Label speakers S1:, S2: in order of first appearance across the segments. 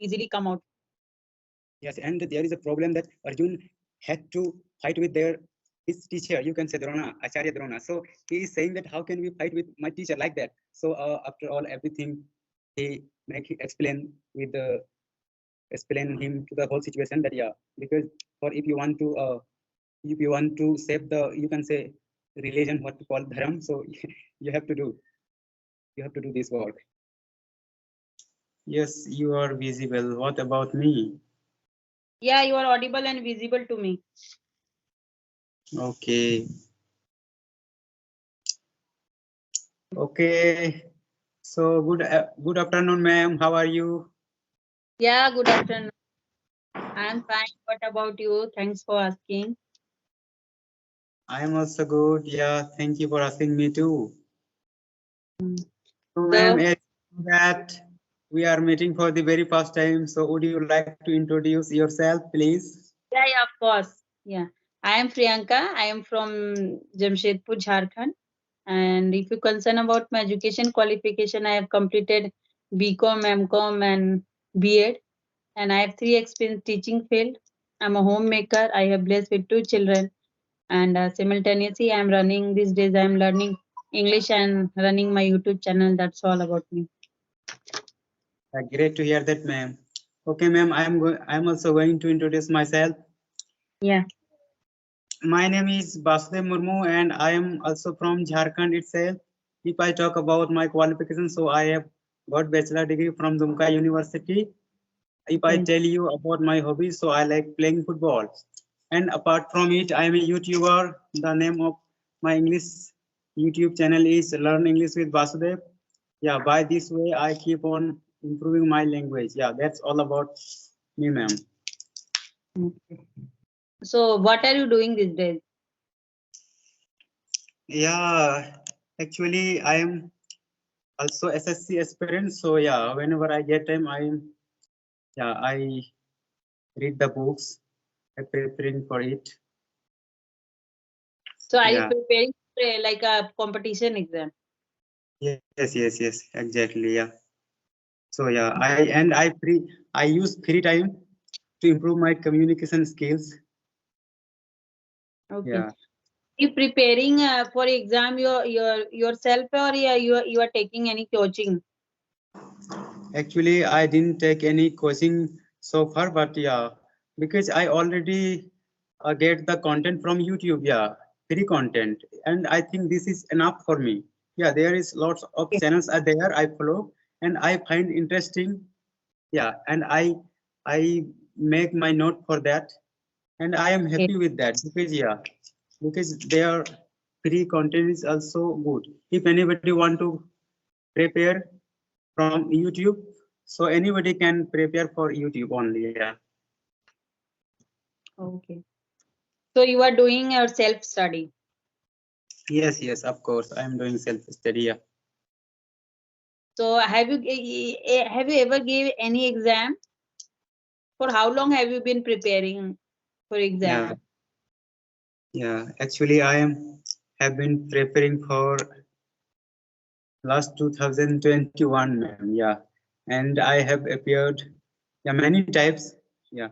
S1: easily come out.
S2: Yes, and there is a problem that Arjun had to fight with his teacher, you can say Drona, Acharya Drona. So he is saying that how can we fight with my teacher like that? So after all, everything he explain him to the whole situation that yeah, because for if you want to save the, you can say, religion, what we call dharam, so you have to do this work. Yes, you are visible. What about me?
S1: Yeah, you are audible and visible to me.
S2: Okay. Okay. So good afternoon, ma'am. How are you?
S1: Yeah, good afternoon. I'm fine. What about you? Thanks for asking.
S2: I am also good. Yeah, thank you for asking me too. So, ma'am, as that we are meeting for the very first time, so would you like to introduce yourself, please?
S1: Yeah, of course. Yeah, I am Priyanka. I am from Jamshedpur, Jharkhand. And if you concern about my education qualification, I have completed BCom, MCom, and B.Ed. And I have 3 experience teaching field. I'm a homemaker. I have blessed with 2 children. And simultaneously, I'm running these days. I'm learning English and running my YouTube channel. That's all about me.
S2: Great to hear that, ma'am. Okay, ma'am, I'm also going to introduce myself.
S1: Yeah.
S2: My name is Basudev Murmu, and I am also from Jharkhand itself. If I talk about my qualifications, so I have got bachelor degree from Dumka University. If I tell you about my hobbies, so I like playing football. And apart from it, I am a YouTuber. The name of my English YouTube channel is Learn English with Basudev. Yeah, by this way, I keep on improving my language. Yeah, that's all about me, ma'am.
S1: So, what are you doing these days?
S2: Yeah, actually, I am also SSC aspirant. So yeah, whenever I get time, I read the books. I'm preparing for it.
S1: So, are you preparing for like a competition exam?
S2: Yes, exactly. Yeah. So yeah, I use free time to improve my communication skills.
S1: Okay.
S2: Yeah.
S1: You preparing for exam yourself, or you are taking any coaching?
S2: Actually, I didn't take any coaching so far, but yeah, because I already get the content from YouTube. Yeah, free content, and I think this is enough for me. Yeah, there is lots of channels are there I follow, and I find interesting. Yeah, and I make my note for that, and I am happy with that because their free content is also good. If anybody want to prepare from YouTube, so anybody can prepare for YouTube only. Yeah.
S1: Okay. So you are doing your self study.
S2: Yes, of course. I am doing self study. Yeah.
S1: So have you ever gave any exam? For how long have you been preparing for exam?
S2: Yeah. Actually, have been preparing for last 2021, ma'am. Yeah, and I have appeared many types. Yeah.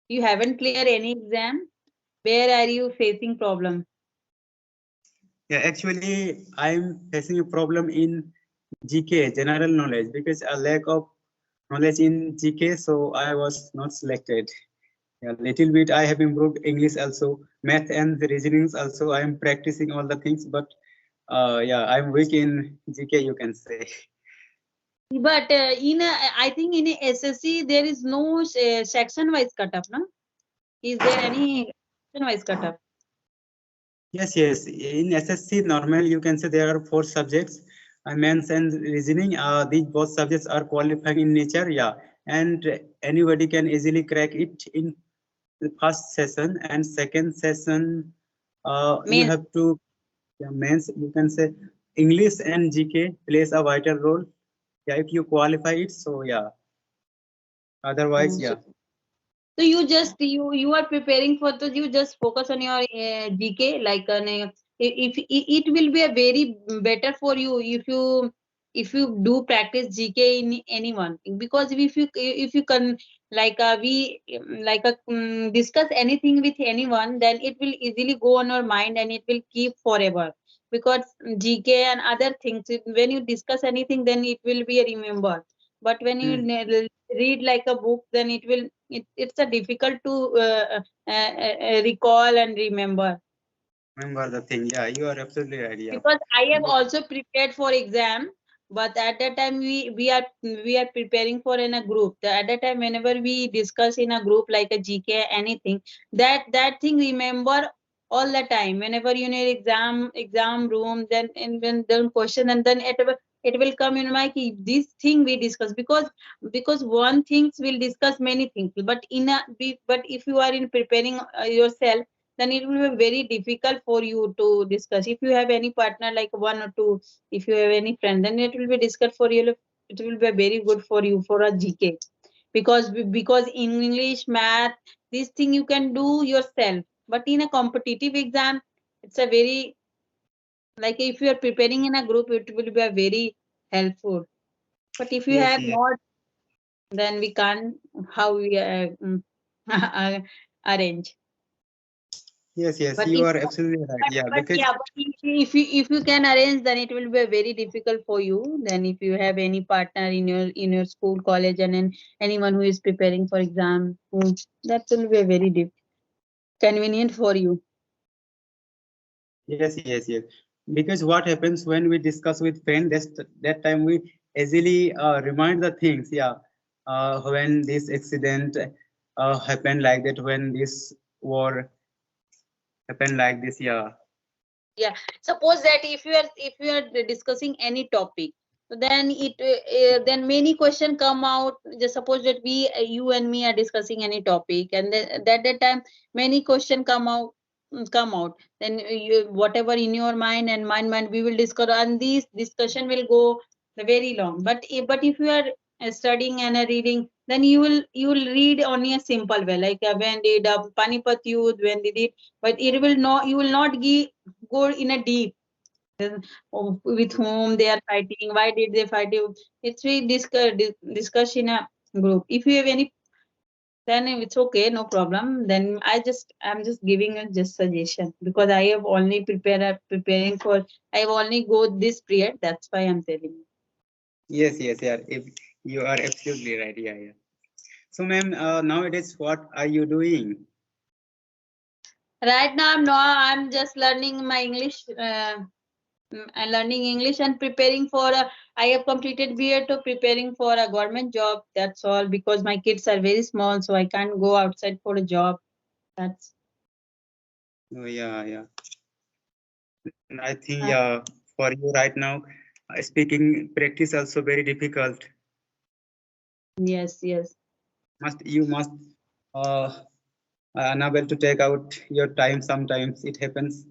S1: You haven't cleared any exam? Where are you facing problem?
S2: Yeah, actually, I'm facing a problem in GK, general knowledge, because a lack of knowledge in GK, so I was not selected. Yeah, little bit I have improved English also, math and reasonings also. I am practicing all the things, but yeah, I'm weak in GK, you can say.
S1: But I think in a SSC there is no section wise cutoff, no? Is there any section wise cutoff?
S2: Yes. In SSC normal, you can say there are 4 subjects, maths and reasoning. These both subjects are qualifying in nature. Yeah, and anybody can easily crack it in the first session, and second session you have to mains, you can say English and GK plays a vital role. Yeah, if you qualify it, so yeah. Otherwise, yeah.
S1: So you are preparing for you just focus on your GK, like if it will be a very better for you if you if you do practice GK in anyone, because if you can we discuss anything with anyone, then it will easily go on your mind and it will keep forever. Because GK and other things, when you discuss anything, then it will be remembered. But when you
S2: Hmm.
S1: read like a book, then it's a difficult to recall and remember.
S2: Remember the thing. Yeah, you are absolutely right. Yeah.
S1: Because I have also prepared for exam, but at that time we are preparing for in a group. At that time, whenever we discuss in a group like a GK anything, that thing remember all the time. Whenever you need exam room, then and when the question, and then it will come in my key, this thing we discuss. Because one things will discuss many things, but but if you are in preparing yourself, then it will be very difficult for you to discuss. If you have any partner like one or two, if you have any friend, then it will be discussed for you. It will be very good for you for a GK. Because in English, math, this thing you can do yourself. But in a competitive exam, it's a very, like if you are preparing in a group, it will be a very helpful. But if you
S2: Yes,
S1: have
S2: yes,
S1: not, then we can't how we arrange.
S2: yes, yes.
S1: But
S2: You
S1: if
S2: are absolutely right.
S1: but,
S2: Yeah,
S1: but
S2: because
S1: yeah, but if you can arrange, then it will be very difficult for you. Then if you have any partner in your school, college, and then anyone who is preparing for exam, that will be very convenient for you.
S2: yes, yes, yes. Because what happens when we discuss with friends, that time we easily remind the things. Yeah, when this accident happened like that, when this war happened like this. Yeah,
S1: Yeah, suppose that if you are discussing any topic, so then then many question come out. Just suppose that you and me are discussing any topic, and then that time many question come out. Then whatever in your mind and my mind, we will discuss, and this discussion will go very long. But if you are studying and reading, then you will read only a simple way, like when did Panipat Yudh, when did it, but it will not, you will not go in a deep, with whom they are fighting, why did they fight you. It's we discuss in a group. If you have any, then it's okay, no problem. Then I'm just giving a just suggestion, because I have only preparing for, I have only go this period, that's why I'm telling you.
S2: yes, yes, yeah. If you are absolutely right. Yeah, yeah. So, ma'am, nowadays, what are you doing?
S1: Right now I'm just learning my English. And learning English and preparing for a, I have completed BA to preparing for a government job. That's all, because my kids are very small, so I can't go outside for a job. That's
S2: Oh, yeah, yeah. And I think,
S1: uh,
S2: yeah, for you right now, speaking practice also very difficult.
S1: yes, yes.
S2: You must uh, unable to take out your time. Sometimes it happens.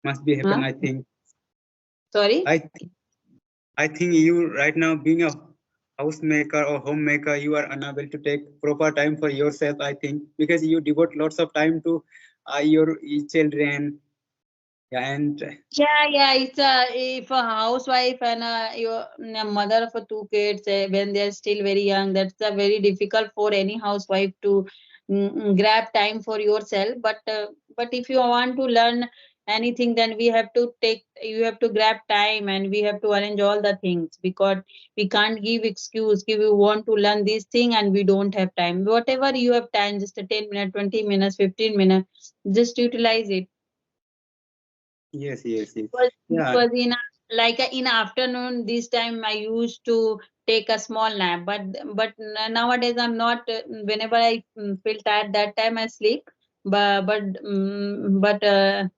S2: Must be happen.
S1: Huh?
S2: I think.
S1: Sorry.
S2: I I think you right now being a housemaker or homemaker, you are unable to take proper time for yourself. I think because you devote lots of time to your children. Yeah, and
S1: Yeah, yeah. It's a, if a housewife and a mother of two kids, when they're still very young, that's a very difficult for any housewife to grab time for yourself. But if you want to learn anything, then you have to grab time, and we have to arrange all the things, because we can't give excuse if we want to learn this thing and we don't have time. Whatever you have time, just a 10 minutes, 20 minutes, 15 minutes, just utilize it.
S2: yes, yes, yes, yeah,
S1: Because in afternoon this time I used to take a small nap, but nowadays I'm not. Whenever I feel tired, that time I sleep. But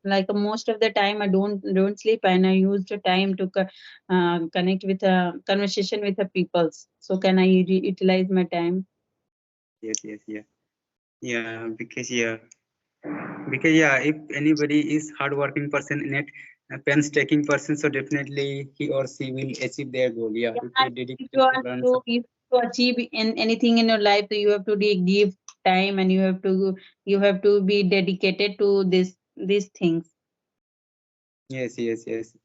S1: like most of the time I don't sleep, and I use the time to connect with a conversation with the peoples. So can I utilize my time?
S2: yes, yes, yeah, yeah. Because yeah, if anybody is hardworking person in it, a painstaking person, so definitely he or she will achieve their goal. Yeah,
S1: Yeah,
S2: if they
S1: if you
S2: dedicated to
S1: want
S2: learn
S1: to,
S2: something.
S1: if to achieve in anything in your life, so you have to give time, and you have to be dedicated to these things.
S2: Yes, yes, yes.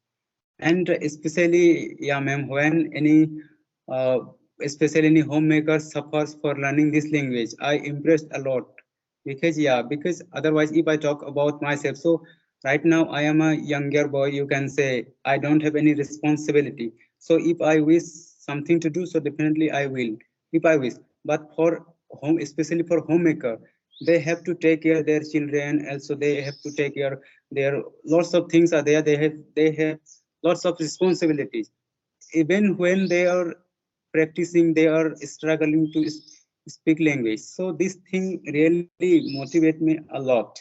S2: And especially, yeah ma'am, when any uh, especially any homemaker suffers for learning this language, I impressed a lot. Because yeah, because otherwise if I talk about myself, so right now I am a younger boy, you can say. I don't have any responsibility, so if I wish something to do, so definitely I will, if I wish. But for home, especially for homemaker, they have to take care their children, also they have to take care their, lots of things are there, they have lots of responsibilities. Even when they are practicing, they are struggling to speak language. So this thing really motivate me a lot.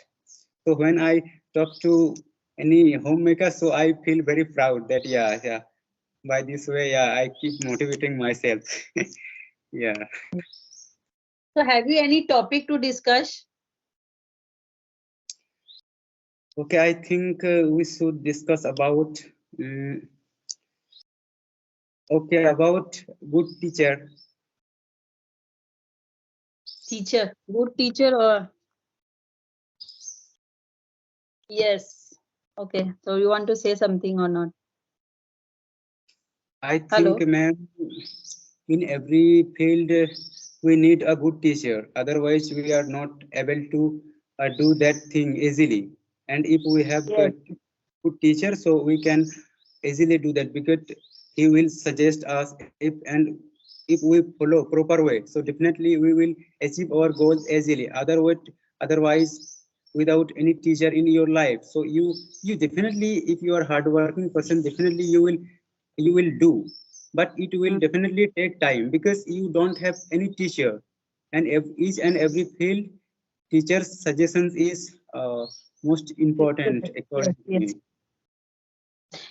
S2: So when I talk to any homemaker, so I feel very proud that yeah, by this way, yeah, I keep motivating myself. Yeah.
S1: So have you any topic to discuss?
S2: Okay, I think we should discuss about um, okay, about good teacher.
S1: Teacher, good teacher or yes. Okay, so you want to say something or not?
S2: I think,
S1: Hello.
S2: ma'am, in every field we need a good teacher. Otherwise, we are not able to do that thing easily. And if we have a
S1: Yes.
S2: good teacher, so we can easily do that, because he will suggest us, if we follow proper way. So definitely we will achieve our goals easily. Otherwise, without any teacher in your life, so you definitely, if you are hardworking person, definitely you will do, but it will
S1: Mm,
S2: definitely take time because you don't have any teacher. And each and every field, teacher's suggestions is most
S1: yes,
S2: important
S1: yes,
S2: according to me.
S1: yes.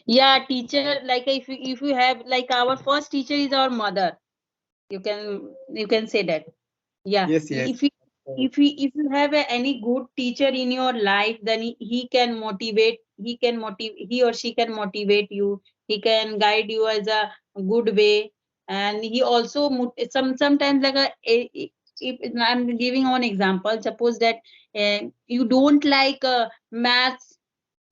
S1: Yeah, teacher, like if you have like our first teacher is our mother. You can say that. Yeah,
S2: Yes, yes.
S1: if you have any good teacher in your life, then he or she can motivate you. He can guide you as a good way, and he also sometimes like if I'm giving one example, suppose that you don't like maths,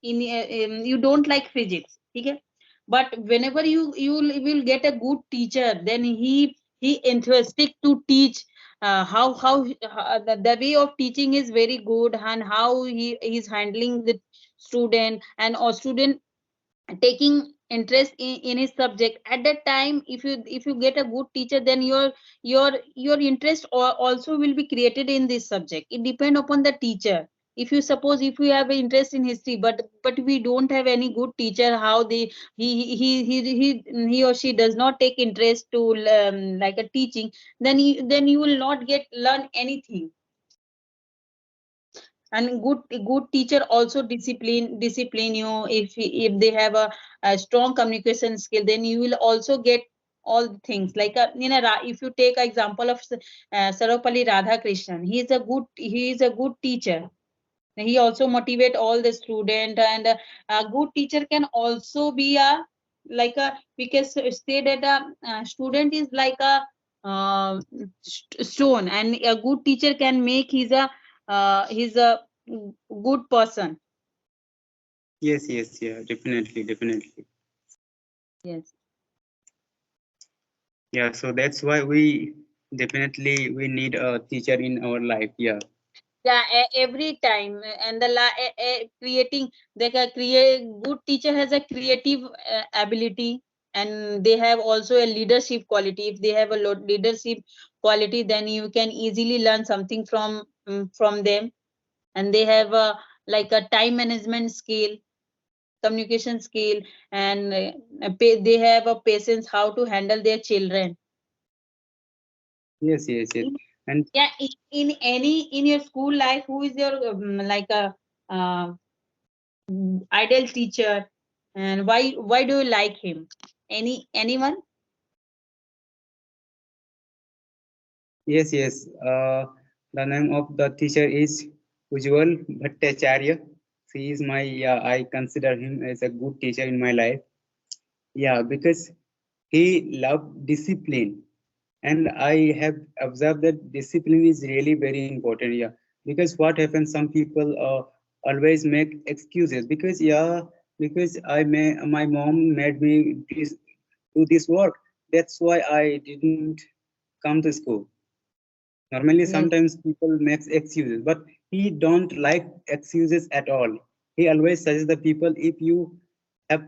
S1: you don't like physics, okay? But whenever you will get a good teacher, then he enthusiastic to teach. The way of teaching is very good, and how he is handling the student, and or student taking interest in his subject at that time. If you get a good teacher, then your interest also will be created in this subject. It depend upon the teacher. If you have an interest in history, but we don't have any good teacher, how they he or she does not take interest to like a teaching, then you will not get learn anything. And good teacher also discipline you. If they have a strong communication skill, then you will also get all the things like if you take example of Sarvapalli Radhakrishnan, he is a good teacher. He also motivate all the student, and a good teacher can also be a like a we can say that a student is like a stone, and a good teacher can make he's a good person.
S2: Yes, yes, yeah, definitely, definitely.
S1: Yes.
S2: Yeah, so that's why we need a teacher in our life. Yeah.
S1: Yeah, every time. And creating, they can create. Good teacher has a creative ability, and they have also a leadership quality. If they have a leadership quality, then you can easily learn something from them. And they have like a time management skill, communication skill, and they have a patience how to handle their children.
S2: Yes, yes, yes. And
S1: Yeah, in your school life, who is your like a uh, ideal teacher, and why do you like him? Anyone?
S2: yes, yes. The name of the teacher is Ujwal Bhattacharya. He is my, yeah, I consider him as a good teacher in my life. Yeah, because he loved discipline. And I have observed that discipline is really very important. Yeah, because what happens, some people always make excuses because, yeah, because my mom made me do this work. That's why I didn't come to school. Normally,
S1: Yes.
S2: sometimes people makes excuses, but he don't like excuses at all. He always suggests the people, if you have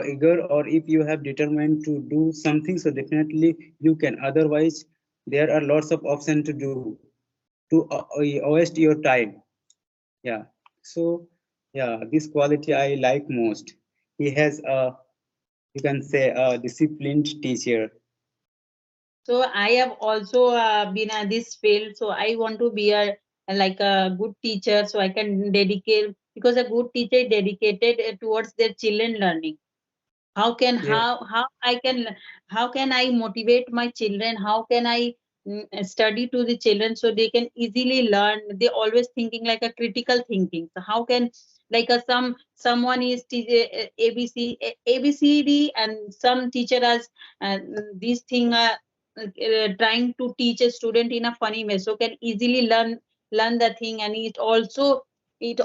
S2: eager or if you have determined to do something, so definitely you can. Otherwise, there are lots of options to do to waste your time. Yeah. So yeah, this quality I like most. He has a, you can say, a disciplined teacher.
S1: So I have also been in this field. So I want to be like a good teacher. So I can dedicate, because a good teacher is dedicated towards their children learning. How can
S2: Yes,
S1: how I can, how can I motivate my children? How can I study to the children so they can easily learn? They always thinking like a critical thinking. So how can, like a someone is ABCD, and some teacher has uh, this thing trying to teach a student in a funny way, so can easily learn the thing. And it also they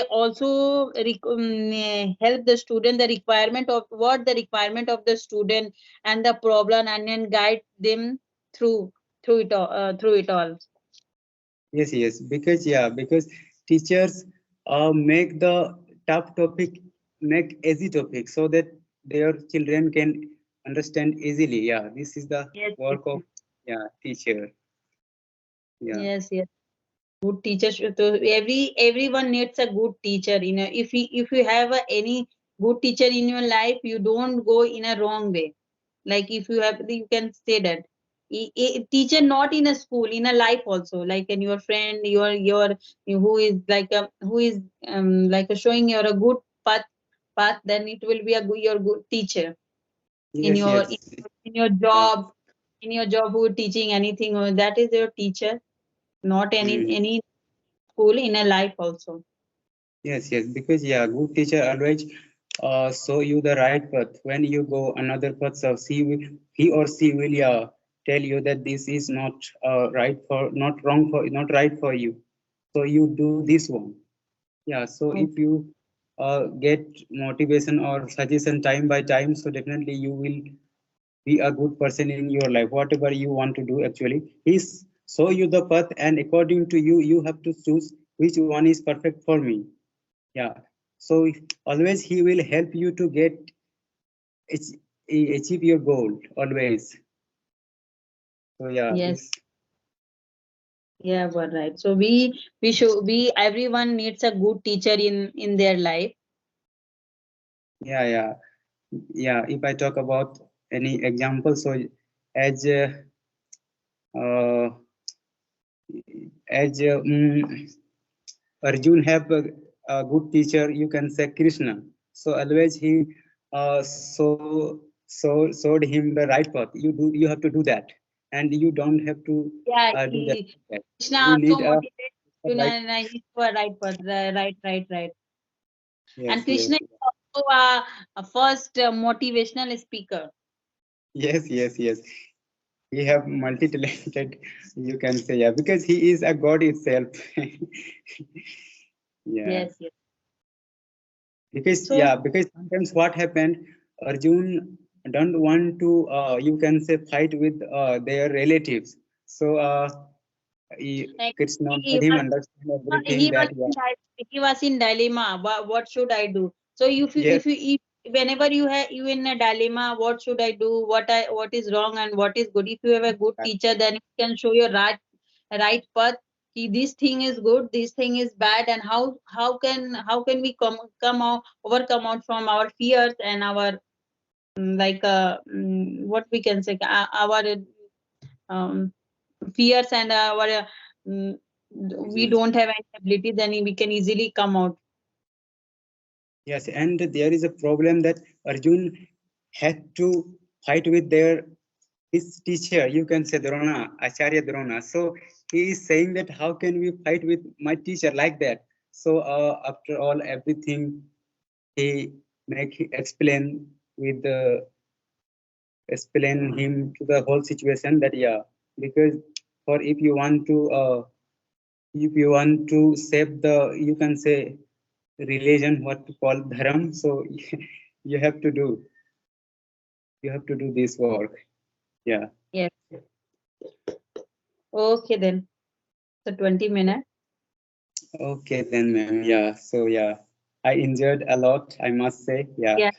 S1: also help the student, the requirement of what the requirement of the student and the problem, and then guide them through through it all.
S2: yes, because yeah, because teachers make the tough topic make easy topic so that their children can understand easily. Yeah, this is the
S1: Yes, yes,
S2: work of, yeah, teacher. Yeah,
S1: yes, yes. Good teacher so everyone needs a good teacher. If you have any good teacher in your life, you don't go in a wrong way. Like if you have, you can say that teacher not in a school, in a life also, like in your friend, your who is like who is like showing you a good path, then it will be a good, your good teacher. in
S2: yes,
S1: your
S2: yes,
S1: in your
S2: yeah.
S1: job, in your job who is teaching anything, that is your teacher, not
S2: Mm.
S1: any school, in a life also.
S2: Yes, because yeah, good teacher always show you the right path. When you go another path, so he or she will, yeah, tell you that this is not right for, not wrong for, not right for you. So you do this one. Yeah. So
S1: Oh,
S2: if you get motivation or suggestion time by time, so definitely you will be a good person in your life. Whatever you want to do, actually, he's show you the path, and according to you, you have to choose which one is perfect for me. Yeah. So always he will help you to get ach- achieve your goal always. So yeah,
S1: yes.
S2: this,
S1: Yeah, but right. So we should, we everyone needs a good teacher in their life.
S2: yeah, yeah, yeah. If I talk about any example, so as uh, as Arjun have a good teacher, you can say Krishna. So always he showed him the right path. You have to do that, and you don't have to
S1: Yeah,
S2: do that.
S1: Krishna
S2: You need
S1: also motivates
S2: a
S1: you,
S2: right.
S1: and he's for right path, right. And
S2: Yes,
S1: Krishna
S2: yes,
S1: is also a first motivational speaker.
S2: yes. He have multi-talented. You can say, yeah, because he is a god itself. Yeah.
S1: Yes, yes.
S2: Because
S1: So
S2: yeah, because sometimes what happened, Arjun don't want to you can say fight with their relatives. So
S1: like
S2: Krishna
S1: he
S2: made him
S1: was
S2: understand everything
S1: he was
S2: that,
S1: in
S2: yeah,
S1: he was in dilemma. What should I do? So
S2: yes,
S1: if whenever you in a dilemma, what should I do? What is wrong and what is good? If you have a good teacher, then he can show you right path. This thing is good, this thing is bad, and how can we come out, overcome out from our fears and our what we can say, our um, fears and our mm, we
S2: yes,
S1: don't have any ability, then we can easily come out.
S2: yes. And there is a problem that Arjun had to fight with their his teacher. You can say Drona, Acharya Drona. So he is saying that how can we fight with my teacher like that? So after all, everything he explain with the explain him to the whole situation that, yeah, because for if you want to save the, you can say, religion, what to call dharam. So you have to do, this work. Yeah.
S1: Yes. Okay then. So 20 minutes.
S2: Okay then, ma'am. Yeah. So yeah, I enjoyed a lot, I must say. Yeah.
S1: Yeah.